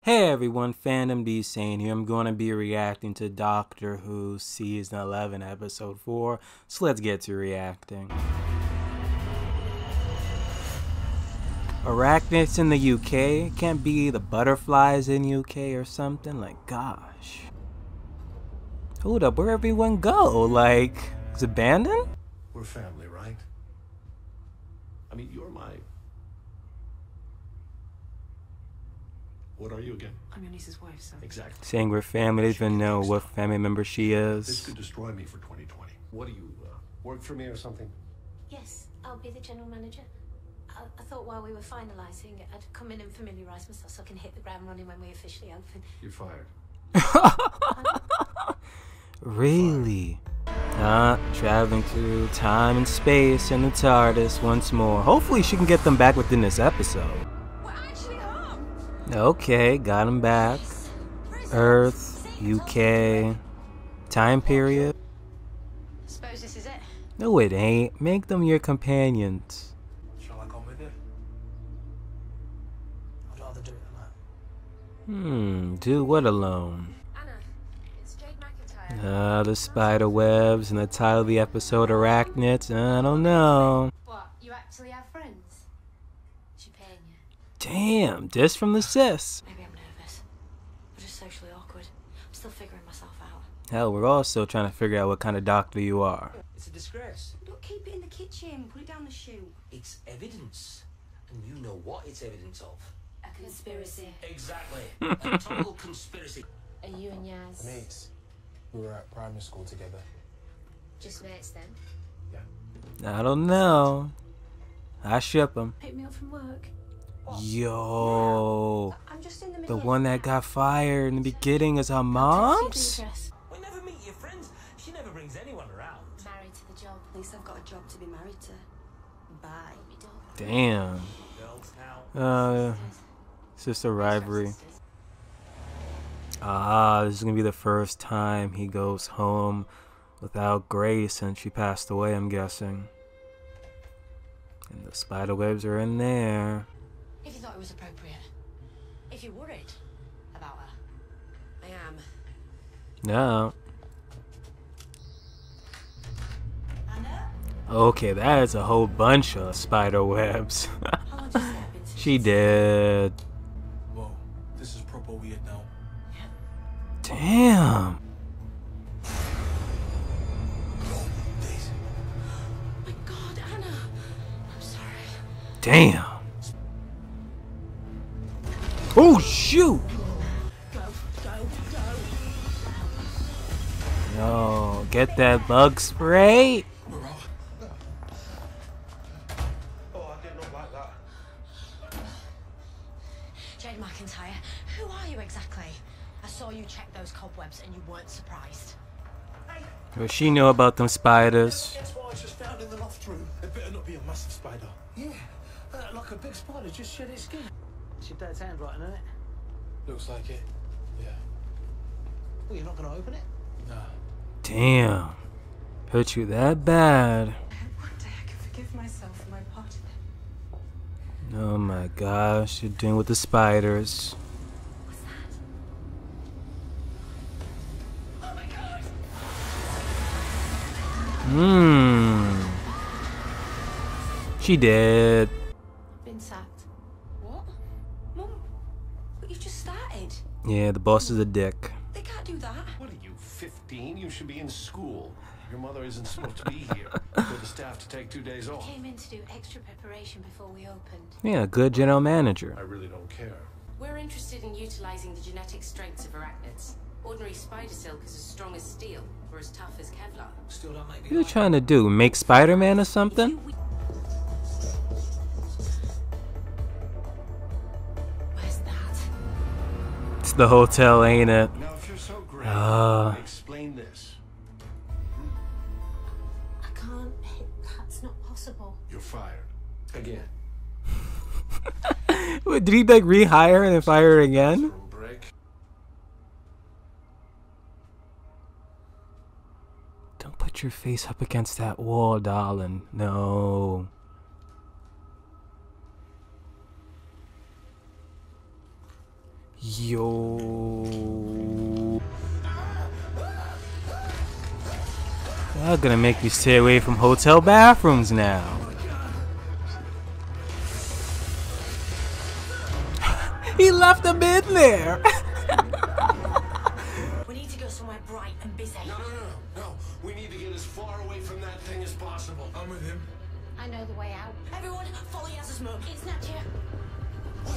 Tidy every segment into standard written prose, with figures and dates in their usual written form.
Hey everyone, Fandom D saying here. I'm going to be reacting to Doctor Who Season 11, Episode 4. So let's get to reacting. Arachnids in the UK? Can't be the butterflies in UK or something? Like, gosh. Hold up, where everyone go? Like, it's abandoned? We're family, right? I mean, you're my... What are you again? I'm your niece's wife, so... Exactly. Saying we're family, they even know what family member she This is. could destroy me for 2020. What do you, work for me or something? Yes, I'll be the general manager. I thought while we were finalising, I'd come in and familiarise myself so I can hit the ground running when we officially open. You're fired. Really? Traveling through time and space in the TARDIS once more. Hopefully she can get them back within this episode. We're actually home! Okay, got them back. Earth, UK, time period. Suppose this is it. No it ain't. Make them your companions. Shall I come with you? I'd rather do it than that. Do what alone? Anna, it's Jade McIntyre. The spider webs and the title of the episode, Arachnids. I don't know. What, you actually have friends? She paying you? Damn, this from the sis. Maybe I'm nervous. I'm just socially awkward. I'm still figuring myself out. Hell, we're also trying to figure out what kind of doctor you are. It's a disgrace. Don't keep it in the kitchen. Put it down the chute. It's evidence. And you know what it's evidence of. A conspiracy. Exactly. A total conspiracy. Are you and Yaz Mates, we were at primary school together. just mates then? I don't know. I ship him. Pick me up from work. Yo, I'm just in the the middle. one that got fired in the beginning is her Text mom's? you the address. We never meet your friends. She never brings anyone around. Married to the job. At least I've got a job to be married to. Bye. Me dog. Damn. Girls now. Sister rivalry. This is gonna be the first time he goes home without Grace since she passed away, I'm guessing. And the spider webs are in there. If you thought it was appropriate. If you're worried about her. I am. No. Anna? Okay, that is a whole bunch of spider webs. How long did you step into She this? did. Whoa, this is proper weird now. Damn. Daisy. Oh my god, Anna. I'm sorry. Damn. Oh shoot. Go. Yo, get that bug spray. Oh, I did not like that. Jade McIntyre, who are you exactly? I saw you check those cobwebs and you weren't surprised. What she know about them spiders? Guess what I just found in the loft room? It better not be a massive spider. Yeah, like a big spider just shed its skin. It's your dad's handwriting, isn't it? Looks like it. Yeah. Well, you're not going to open it? Nah. Damn. Hurt you that bad. One day I can forgive myself for my part in it. Oh my gosh, you're dealing with the spiders. What's that? Oh my god! She did. Been sacked. What? Mum, but you've just started. Yeah, the boss is a dick. They can't do that. What are you, 15? You should be in school. Your mother isn't supposed to be here. For the staff to take 2 days off. Came in to do extra preparation before we opened. Yeah, good general manager. I really don't care. We're interested in utilizing the genetic strengths of arachnids. Ordinary spider silk is as strong as steel, or as tough as Kevlar. Still don't make me What are you like trying to do? Make Spider-Man or something? Where's that? It's the hotel, ain't it? Now, if you're so great, explain this. I can't. That's not possible. You're fired. Again. Wait, did he like rehire and then fire her again? Room break. Don't put your face up against that wall, darling. No. Yo. I'm gonna make you stay away from hotel bathrooms now. He left them in there. We need to go somewhere bright and busy. No. We need to get as far away from that thing as possible. I'm with him. I know the way out. Everyone, follow Yaz's smoke. It's not you.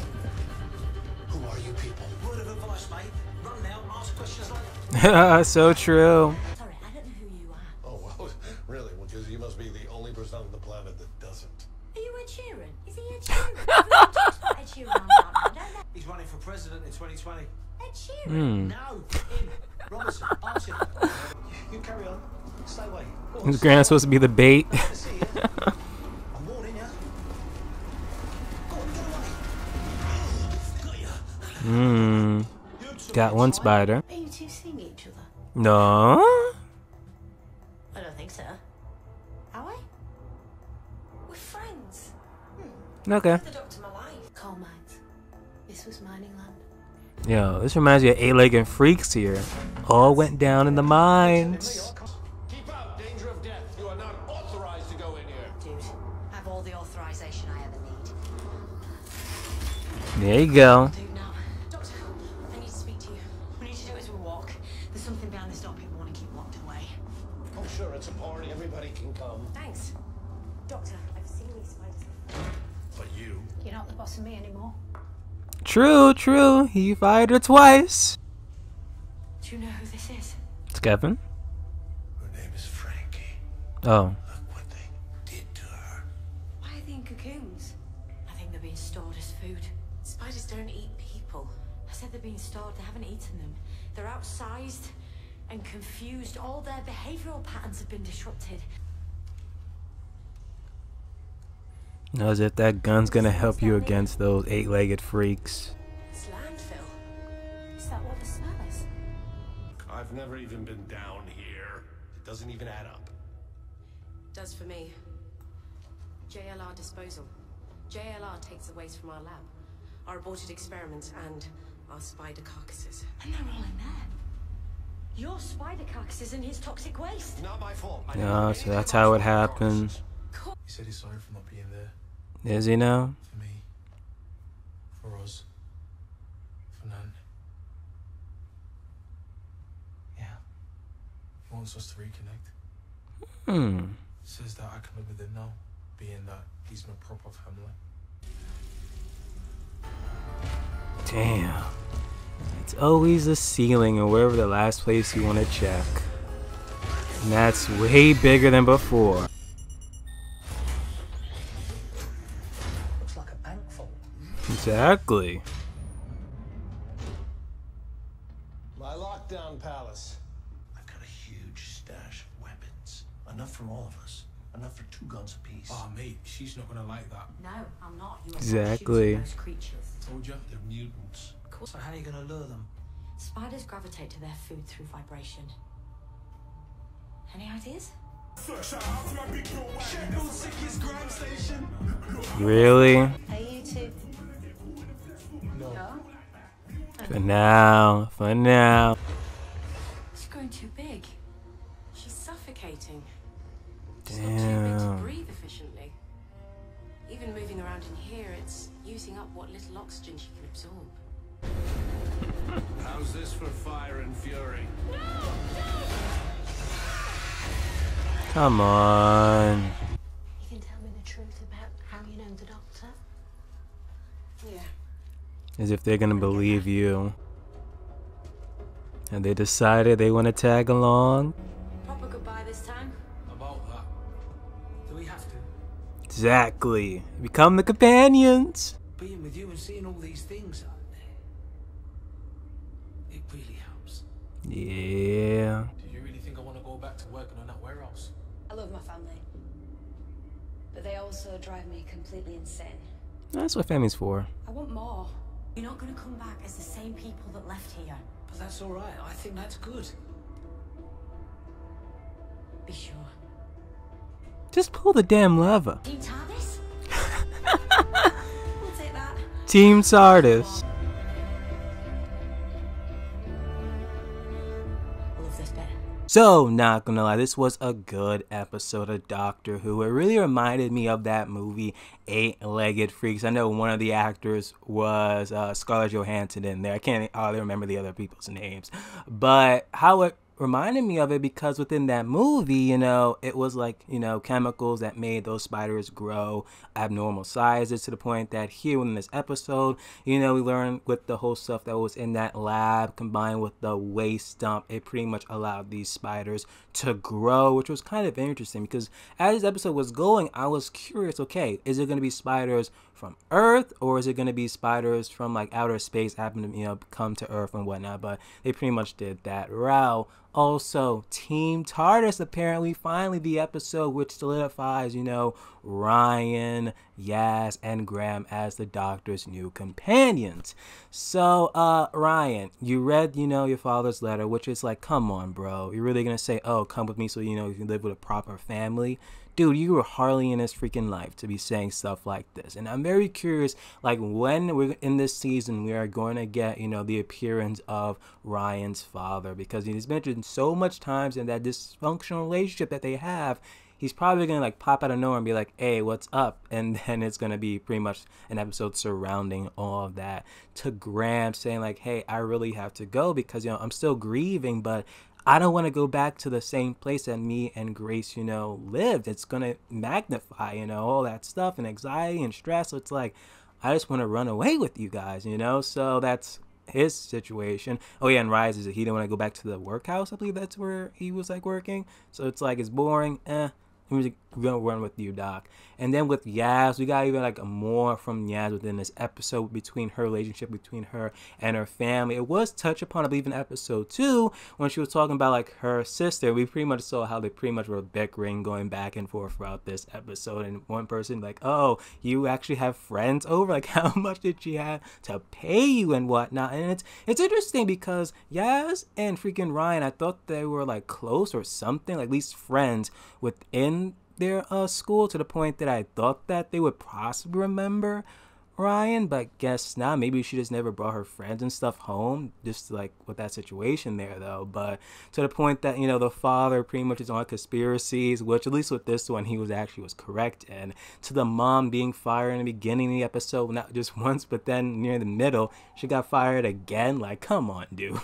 Who are you people? Word of advice, mate. Run now, ask questions like... So true. Sorry, I don't know who you are. Oh, well, really? Because you must be the only person on the planet that doesn't. Are you Ed Sheeran? Is he Ed Sheeran? I've never talked about Ed Sheeran on that. I don't know. He's running for president in 2020. Ed Sheeran? No, him. Robinson, ask him. You carry on. Stay away. Go on, Is Grant supposed to be the bait? I see you. I'm warning you. Go on, get away. Got ya. Got one spider. Are you two seeing each other? No. I don't think so. Are we? We're friends. Okay. The doctor my life. Coal mines. This was mining land. Yo, this reminds me of eight-legged freaks here. All went down in the mines. Keep out! Danger of death. You are not authorized to go in here. Dude, I have all the authorization I ever need. There you go. Dude, now. Doctor, I need to speak to you. We need to do it as we walk. There's something behind this door people want to keep locked away. Oh, sure, it's a party. Everybody can come. Thanks. Doctor, I've seen these spiders. But you. You're not the boss of me anymore. True. He fired her twice. Do you know who this is? It's Kevin. Her name is Frankie. Oh. Look what they did to her. Why are they in cocoons? I think they're being stored as food. Spiders don't eat people. I said they're being stored, they haven't eaten them. They're outsized and confused. All their behavioral patterns have been disrupted. As if that gun's gonna help you against those eight-legged freaks. It's landfill. Is that what the smell is? I've never even been down here. It doesn't even add up. Does for me. JLR disposal. JLR takes the waste from our lab, our aborted experiments, and our spider carcasses. And they're all in there. Your spider carcasses and his toxic waste. Not my fault. I Yeah, never so made that's any how it of my happens. courses. He said he's sorry for not being there. Is he now? For me. For us. For Nan. Yeah. He wants us to reconnect. Says that I can live with him now, being that he's my proper family. Damn. It's always the ceiling or wherever the last place you want to check. And that's way bigger than before. Looks like a bank vault. Exactly. My lockdown palace. I've got a huge stash of weapons. Enough for all of us. Enough for 2 guns apiece. Oh, mate, she's not gonna like that. No, I'm not. You are Exactly. not shooting those creatures. Told you. They're mutants. So how are you gonna lure them? Spiders gravitate to their food through vibration. Any ideas? Really? Are you two? No. For now. For now. She's growing too big. She's suffocating. She's not too big to Damn. breathe efficiently. Even moving around in here, it's using up what little oxygen she can absorb. How's this for fire and fury? Come on. You can tell me the truth about how you know the doctor? Yeah. As if they're gonna believe you. And they decided they want to tag along. Proper goodbye this time. About that. Do we have to? Exactly. Become the companions. Being with you and seeing all these things out there. It really helps. Yeah. Do you really think I want to go back to working on that warehouse? I love my family, but they also drive me completely insane. That's what family's for. I want more. You're not going to come back as the same people that left here. But that's all right. I think that's good. Be sure. Just pull the damn lever. Team TARDIS? We'll take that. Team Sardis. So, not gonna lie, this was a good episode of Doctor Who. It really reminded me of that movie, Eight-Legged Freaks. I know one of the actors was Scarlett Johansson in there. I can't hardly remember the other people's names. But how it reminded me of it, because within that movie, you know, it was like, you know, chemicals that made those spiders grow abnormal sizes, to the point that here in this episode, you know, we learned with the whole stuff that was in that lab combined with the waste dump, it pretty much allowed these spiders to grow, which was kind of interesting, because as this episode was going, I was curious, okay, is it going to be spiders from Earth, or is it going to be spiders from like outer space happen to, you know, come to Earth and whatnot? But they pretty much did that route. Also, Team TARDIS, apparently, finally the episode which solidifies, you know, Ryan, Yaz, and Graham as the Doctor's new companions. So, Ryan, you read, you know, your father's letter, which is like, come on, bro. You're really gonna say, oh, come with me so, you know, you can live with a proper family? Dude, you were hardly in this freaking life to be saying stuff like this. And I'm very curious, like, when we're in this season, we are going to get, you know, the appearance of Ryan's father, because he's mentioned so much times in that dysfunctional relationship that they have. He's probably going to like pop out of nowhere and be like, hey, what's up? And then it's going to be pretty much an episode surrounding all of that. To Graham saying like, hey, I really have to go because, you know, I'm still grieving, but I don't want to go back to the same place that me and Grace, you know, lived. It's going to magnify, you know, all that stuff and anxiety and stress. So it's like, I just want to run away with you guys, you know? So that's his situation. Oh yeah, and Rise is he didn't want to go back to the workhouse. I believe that's where he was like working. So it's like, it's boring. We're gonna run with you, Doc. And then with Yaz, we got even like more from Yaz within this episode, between her relationship between her and her family. It was touched upon, I believe, in episode 2 when she was talking about like her sister. We pretty much saw how they pretty much were bickering, going back and forth throughout this episode. And one person like, oh, you actually have friends over? Like, how much did she have to pay you and whatnot? And it's interesting because Yaz and freaking Ryan, I thought they were like close or something, like at least friends within their school, to the point that I thought that they would possibly remember Ryan, but guess not. Maybe she just never brought her friends and stuff home, just like with that situation there though. But to the point that, you know, the father pretty much is on conspiracies, which at least with this one he was correct. And to the mom being fired in the beginning of the episode, not just once but then near the middle she got fired again. Like, come on, dude.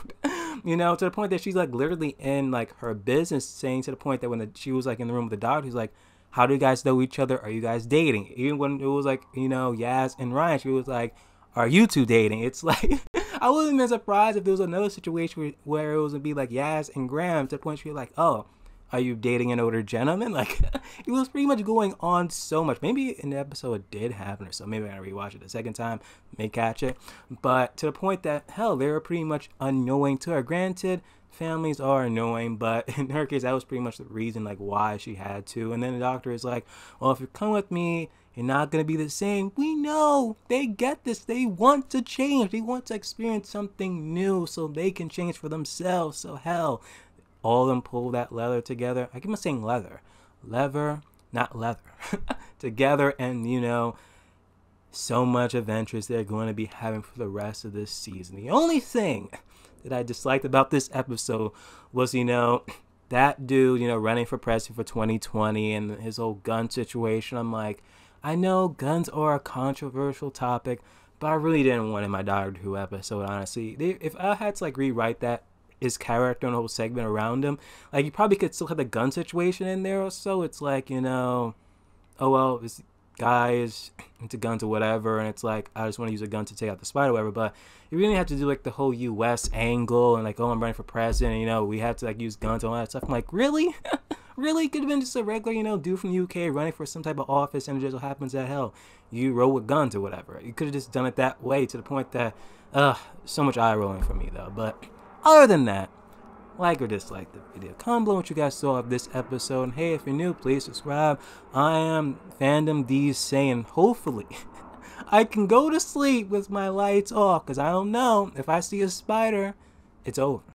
You know, to the point that she's like literally in like her business, saying to the point that when she was like in the room with the doctor, he's like, how do you guys know each other? Are you guys dating? Even when it was like, you know, Yaz and Ryan, she was like, are you two dating? It's like, I wouldn't have been surprised if there was another situation where it was going to be like Yaz and Graham, to the point where you're like, oh, are you dating an older gentleman? Like, it was pretty much going on so much. Maybe in the episode it did happen or so. Maybe I'm going to rewatch it the second time, may catch it. But to the point that, hell, they were pretty much unknowing to her. Granted, families are annoying, but in her case, that was pretty much the reason, like, why she had to. And then the doctor is like, well, if you come with me, you're not going to be the same. We know. They get this. They want to change. They want to experience something new so they can change for themselves. So, hell, all of them pull that leather together. I keep on saying leather. Leather, not leather. Together, and, you know, so much adventures they're going to be having for the rest of this season. The only thing that I disliked about this episode was, you know, that dude, you know, running for president for 2020 and his whole gun situation. I'm like, I know guns are a controversial topic, but I really didn't want it in my Doctor Who episode, honestly. If I had to like rewrite that, his character and the whole segment around him, like, you probably could still have the gun situation in there or so. It's like, you know, oh well, this guy is into guns or whatever, and it's like, I just want to use a gun to take out the spider or whatever. But you really have to do like the whole US angle and like, oh, I'm running for president, and, you know, we have to like use guns and all that stuff. I'm like, really? Really? Could have been just a regular, you know, dude from the UK running for some type of office, and it just so happens that, hell, you roll with guns or whatever. You could have just done it that way, to the point that, so much eye rolling for me though. But other than that, like or dislike the video. Comment below what you guys saw of this episode. And hey, if you're new, please subscribe. I am Fandom D's saying, hopefully, I can go to sleep with my lights off, because I don't know, if I see a spider, it's over.